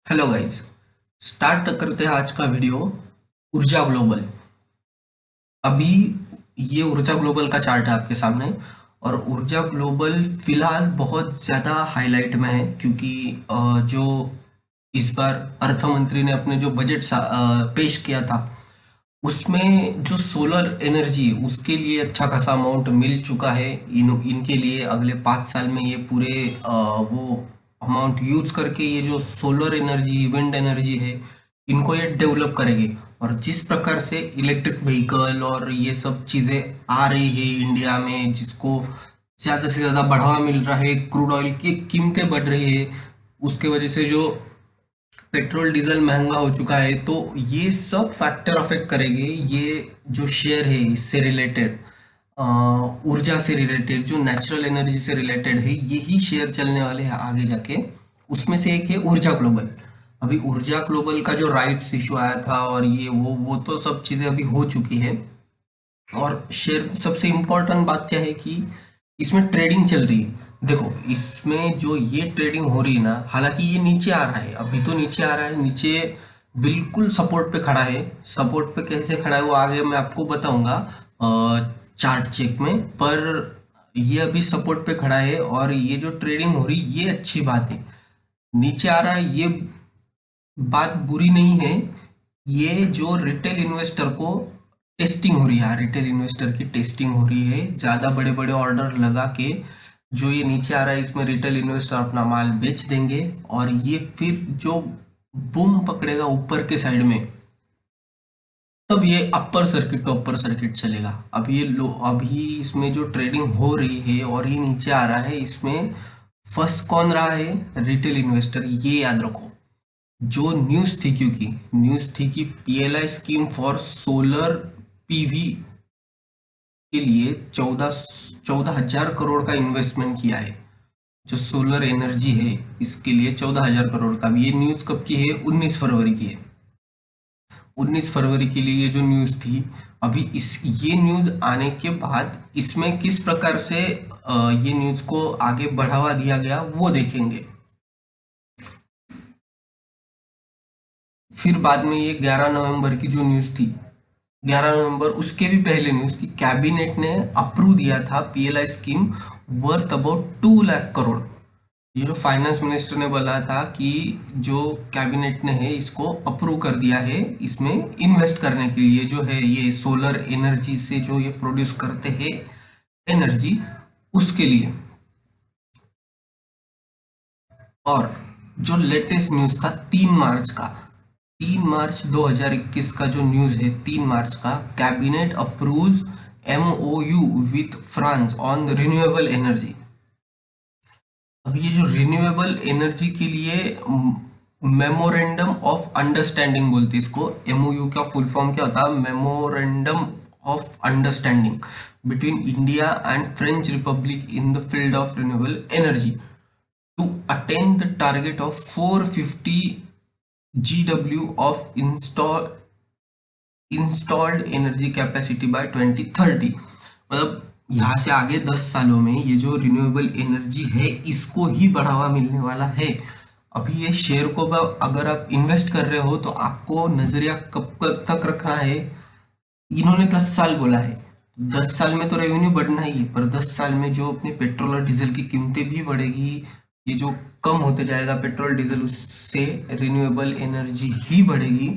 Hello guys. Start करते हैं आज का वीडियो। ऊर्जा ग्लोबल। अभी ये ऊर्जा ग्लोबल का चार्ट है आपके सामने। और ऊर्जा ग्लोबल फिलहाल बहुत ज़्यादा हाईलाइट में है क्योंकि जो इस बार अर्थ मंत्री ने अपने जो बजट पेश किया था उसमें जो सोलर एनर्जी उसके लिए अच्छा खासा अमाउंट मिल चुका है। इनके लिए अगले 5 साल में ये पूरे वो अमाउंट यूज करके ये जो सोलर एनर्जी विंड एनर्जी है इनको ये डेवलप करेंगे। और जिस प्रकार से इलेक्ट्रिक व्हीकल और ये सब चीज़ें आ रही है इंडिया में जिसको ज़्यादा से ज़्यादा बढ़ावा मिल रहा है, क्रूड ऑयल की कीमतें बढ़ रही है, उसके वजह से जो पेट्रोल डीजल महंगा हो चुका है, तो ये सब फैक्टर अफेक्ट करेंगे। ये जो शेयर है इससे रिलेटेड, ऊर्जा से रिलेटेड, जो नेचुरल एनर्जी से रिलेटेड है, यही शेयर चलने वाले हैं आगे जाके। उसमें से एक है ऊर्जा ग्लोबल। अभी ऊर्जा ग्लोबल का जो राइट्स इशू आया था और ये वो तो सब चीज़ें अभी हो चुकी है। और शेयर सबसे इम्पोर्टेंट बात क्या है कि इसमें ट्रेडिंग चल रही है। देखो इसमें जो ये ट्रेडिंग हो रही है ना, हालांकि ये नीचे आ रहा है, अभी तो नीचे आ रहा है, नीचे बिल्कुल सपोर्ट पे खड़ा है। सपोर्ट पे कैसे खड़ा है वो आगे मैं आपको बताऊंगा चार्ट चेक में। पर ये अभी सपोर्ट पे खड़ा है और ये जो ट्रेडिंग हो रही ये अच्छी बात है। नीचे आ रहा है ये बात बुरी नहीं है। ये जो रिटेल इन्वेस्टर को टेस्टिंग हो रही है, रिटेल इन्वेस्टर की टेस्टिंग हो रही है, ज़्यादा बड़े बड़े ऑर्डर लगा के जो ये नीचे आ रहा है इसमें रिटेल इन्वेस्टर अपना माल बेच देंगे। और ये फिर जो बूम पकड़ेगा ऊपर के साइड में, तब ये upper circuit to upper circuit चलेगा। अब ये लो अभी इसमें जो ट्रेडिंग हो रही है और ये नीचे आ रहा है, इसमें फर्स्ट कौन रहा है? रिटेल इन्वेस्टर, ये याद रखो। जो न्यूज़ थी, क्योंकि न्यूज़ थी कि PLI scheme for solar PV के लिए 14,000 करोड़ का इन्वेस्टमेंट किया है। जो सोलर एनर्जी है इसके लिए 14,000 करोड़ का। ये न्यूज़ कब की है? 19 फरवरी की है। 19 फरवरी के लिए ये जो न्यूज़ थी, अभी इस ये न्यूज़ आने के बाद इसमें किस प्रकार से ये न्यूज़ को आगे बढ़ावा दिया गया वो देखेंगे। फिर बाद में ये 11 नवंबर की जो न्यूज़ थी, 11 नवंबर, उसके भी पहले न्यूज़ की कैबिनेट ने अप्रूव दिया था PLI scheme worth about 2 lakh crore. ये जो फाइनेंस मिनिस्टर ने बोला था कि जो कैबिनेट ने है इसको अप्रूव कर दिया है इसमें इन्वेस्ट करने के लिए, जो है ये सोलर एनर्जी से जो ये प्रोड्यूस करते हैं एनर्जी, उसके लिए। और जो लेटेस्ट न्यूज़ था 3 मार्च का, 3 मार्च 2021 का जो न्यूज़ है, 3 मार्च का, cabinet approves MOU with France on renewable energy. अब ये जो रिन्यूएबल एनर्जी के लिए मेमोरेंडम ऑफ अंडरस्टैंडिंग बोलते हैं इसको। एमओयू का फुल फॉर्म क्या होता है? Memorandum of understanding between India and French Republic in the field of renewable energy to attain the target of 450 GW of installed energy capacity by 2030। मतलब यहाँ से आगे 10 सालों में ये जो रिन्यूएबल एनर्जी है इसको ही बढ़ावा मिलने वाला है। अभी ये शेयर को अगर आप इन्वेस्ट कर रहे हो तो आपको नजरिया कब तक रखना है? इन्होंने 10 साल बोला है। 10 साल में तो रेवेन्यू बढ़ना ही है, पर 10 साल में जो अपने पेट्रोल और डीजल की कीमतें भी बढ़ेगी। ये जो कम होते जाएगा पेट्रोल डीजल, उससे रिन्यूएबल एनर्जी ही बढ़ेगी।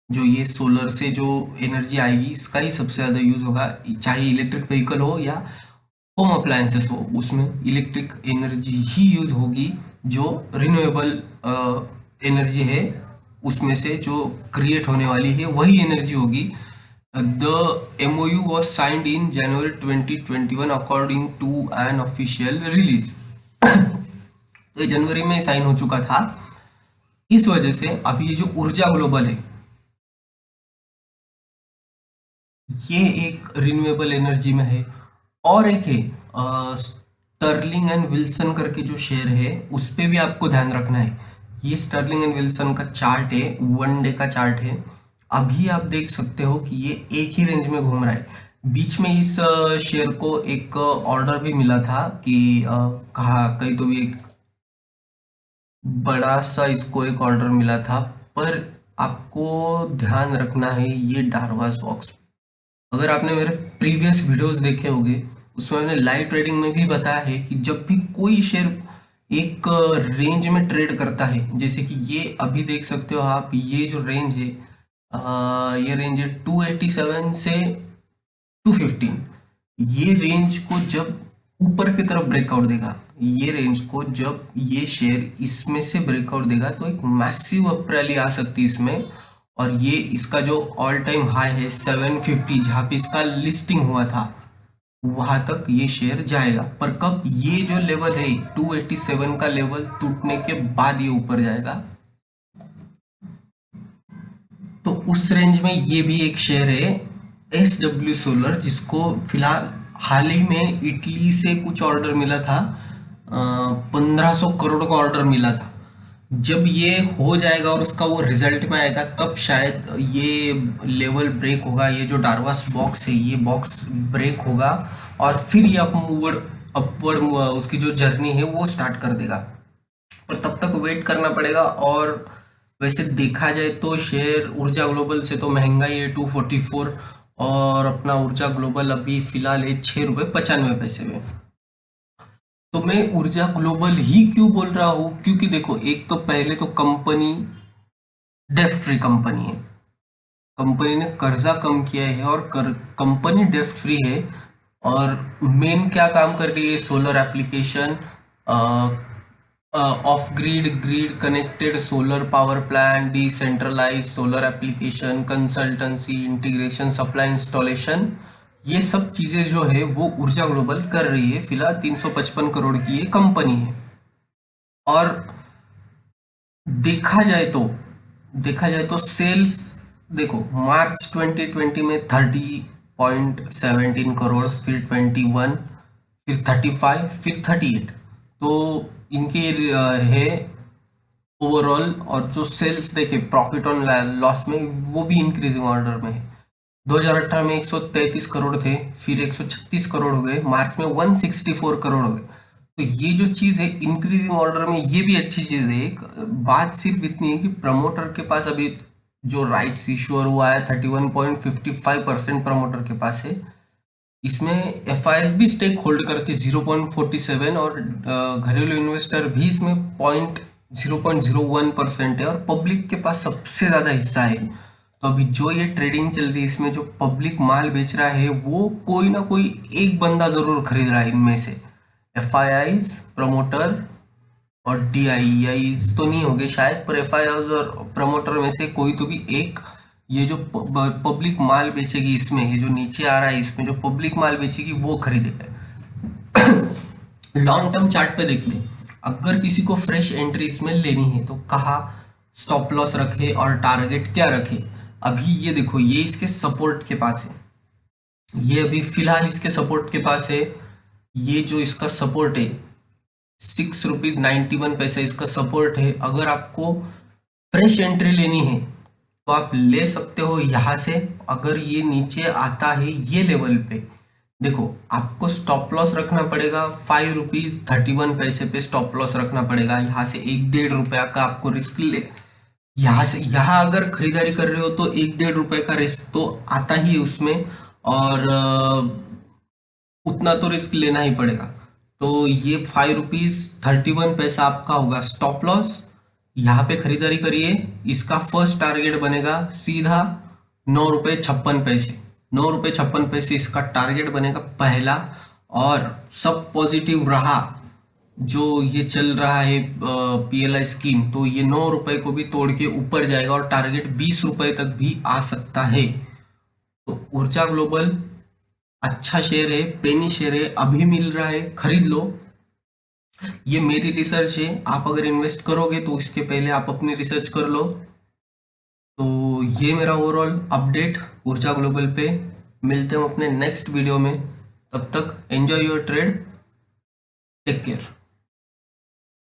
जो ये सोलर से जो एनर्जी आएगी इसका ही सबसे ज़्यादा यूज़ होगा, चाहे इलेक्ट्रिक व्हीकल हो या होम अप्लायंसेस हो, उसमें इलेक्ट्रिक एनर्जी ही यूज़ होगी। जो रिन्यूएबल एनर्जी है उसमें से जो क्रिएट होने वाली है वही एनर्जी होगी। The MOU was signed in January 2021 according to an official release। तो ये जनवरी में साइन हो चुका था। इस वजह से अभी ये जो ऊर्जा ग्लोबल है ये एक रिन्यूएबल एनर्जी में है। और एक है स्टर्लिंग एंड विल्सन करके जो शेयर है उस पे भी आपको ध्यान रखना है। ये स्टर्लिंग एंड विल्सन का चार्ट है, 1 डे का चार्ट है। अभी आप देख सकते हो कि ये एक ही रेंज में घूम रहा है। बीच में इस शेयर को एक ऑर्डर भी मिला था कि कहा कहीं तो भी एक बड़ा सा इसको एक ऑर्डर मिला था, पर आपको ध्यान रखना है ये डारवास बॉक्स। अगर आपने मेरे प्रीवियस वीडियोस देखे होंगे, उसमें मैंने लाइव ट्रेडिंग में भी बताया है कि जब भी कोई शेयर एक रेंज में ट्रेड करता है, जैसे कि ये अभी देख सकते हो आप, ये जो रेंज है, ये रेंज है 287 से 215। ये रेंज को जब ऊपर की तरफ ब्रेकआउट देगा, ये रेंज को जब ये शेयर इसमें से ब्रेकआउट देगा, तो एक मैसिव अप रैली आ सकती है इसमें। और ये इसका जो ऑल टाइम हाई है 750, जहाँ पे इसका लिस्टिंग हुआ था, वहां तक ये शेयर जाएगा। पर कब? ये जो लेवल है 287 का लेवल टूटने के बाद ये ऊपर जाएगा। तो उस रेंज में ये भी एक शेयर है SW सोलर, जिसको फिलहाल हाल ही में इटली से कुछ ऑर्डर मिला था, 1500 करोड़ का ऑर्डर मिला था। जब ये हो जाएगा और उसका वो रिजल्ट में आएगा, तब शायद ये लेवल ब्रेक होगा, ये जो डारवास बॉक्स है ये बॉक्स ब्रेक होगा, और फिर ये अपवर्ड अपवर्ड उसकी जो जर्नी है वो स्टार्ट कर देगा। पर तब तक वेट करना पड़ेगा। और वैसे देखा जाए तो शेयर ऊर्जा ग्लोबल से तो महंगा ही है 244, और अपना ऊर्जा ग्लोबल अभी फिलहाल है 6 रुपये 95 पैसे में। तो मैं ऊर्जा ग्लोबल ही क्यों बोल रहा हूँ? क्योंकि देखो, एक तो पहले तो कंपनी डेट फ्री कंपनी है, कंपनी ने कर्जा कम किया है, और कंपनी डेट फ्री है। और मेन क्या काम कर रही है? Solar application, off grid, grid connected solar power plant, decentralize solar application, consultancy, integration, supply, installation, ये सब चीजें जो है वो ऊर्जा ग्लोबल कर रही है। फिलहाल 355 करोड़ की ये कंपनी है। और देखा जाए तो देखा जाए तो सेल्स, देखो, मार्च 2020 में 30.17 करोड़, फिर 21, फिर 35, फिर 38। तो इनके है ओवरऑल। और जो सेल्स देखे प्रॉफिट ऑन लॉस में, वो भी इंक्रीजिंग ऑर्डर में है। 2018 में 133 करोड़ थे, फिर 136 करोड़ हो गए, मार्च में 164 करोड़ हो गए। तो ये जो चीज है इंक्रीजिंग ऑर्डर में, ये भी अच्छी चीज है। एक बात सिर्फ इतनी है कि प्रमोटर के पास अभी जो राइट्स इश्यूर हुआ है 31.55% प्रमोटर के पास है। इसमें एफआईएस भी स्टेक होल्ड करते 0.47, और घरेलू इन्वेस्टर भी इसमें 0.01% है, और पब्लिक के पास सबसे ज्यादा हिस्सा है। तो अभी जो ये ट्रेडिंग चल रही है, इसमें जो पब्लिक माल बेच रहा है, वो कोई ना कोई एक बंदा जरूर खरीद रहा है इनमें से। एफआईआईज, प्रमोटर और डीआईआईज तो नहीं होंगे शायद, पर एफआईआईज और प्रमोटर में से कोई तो भी एक, ये जो पब्लिक माल बेचेगी इसमें, ये जो नीचे आ रहा है इसमें जो पब्लिक माल बेचेगी वो खरीदेगा। लॉन्ग टर्म चार्ट पे देखते हैं, अगर किसी को फ्रेश एंट्री इसमें लेनी है तो कहाँ स्टॉप लॉस रखे और टारगेट क्या रखे? अभी ये देखो, ये इसके सपोर्ट के पास है, ये अभी फिलहाल इसके सपोर्ट के पास है। ये जो इसका सपोर्ट है 6 रुपीज 91 पैसा इसका सपोर्ट है। अगर आपको फ्रेश एंट्री लेनी है तो आप ले सकते हो यहाँ से। अगर ये नीचे आता है ये लेवल पे, देखो, आपको स्टॉप लॉस रखना पड़ेगा 5 रुपीज 31 पैसे पे स्टॉप लॉस रखना पड़ेगा। यहाँ से 1-1.5 रुपया का आपको रिस्क ले, यहाँ से यहाँ अगर खरीदारी कर रहे हो तो 1-1.5 रुपए का रिस्क तो आता ही है उसमें। और उतना तो रिस्क लेना ही पड़ेगा। तो ये 5 रुपीज 31 पैसा आपका होगा स्टॉप लॉस। यहाँ पे खरीदारी करिए, इसका फर्स्ट टारगेट बनेगा सीधा 9 रुपये 56 पैसे। 9 रुपये 56 पैसे इसका टारगेट बनेगा पहला। और सब पॉजिटिव रहा, जो ये चल रहा है पीएलआई स्कीम, तो ये 9 रुपए को भी तोड़ के ऊपर जाएगा, और टारगेट 20 रुपए तक भी आ सकता है। तो ऊर्जा ग्लोबल अच्छा शेयर है, पेनी शेयर है, अभी मिल रहा है, खरीद लो। ये मेरी रिसर्च है, आप अगर इन्वेस्ट करोगे तो इसके पहले आप अपनी रिसर्च कर लो। तो ये मेरा ओवरऑल अपडेट ऊर्जा ग्लोबल पे। मिलते हैं अपने नेक्स्ट वीडियो में, तब तक enjoy your trade, take care.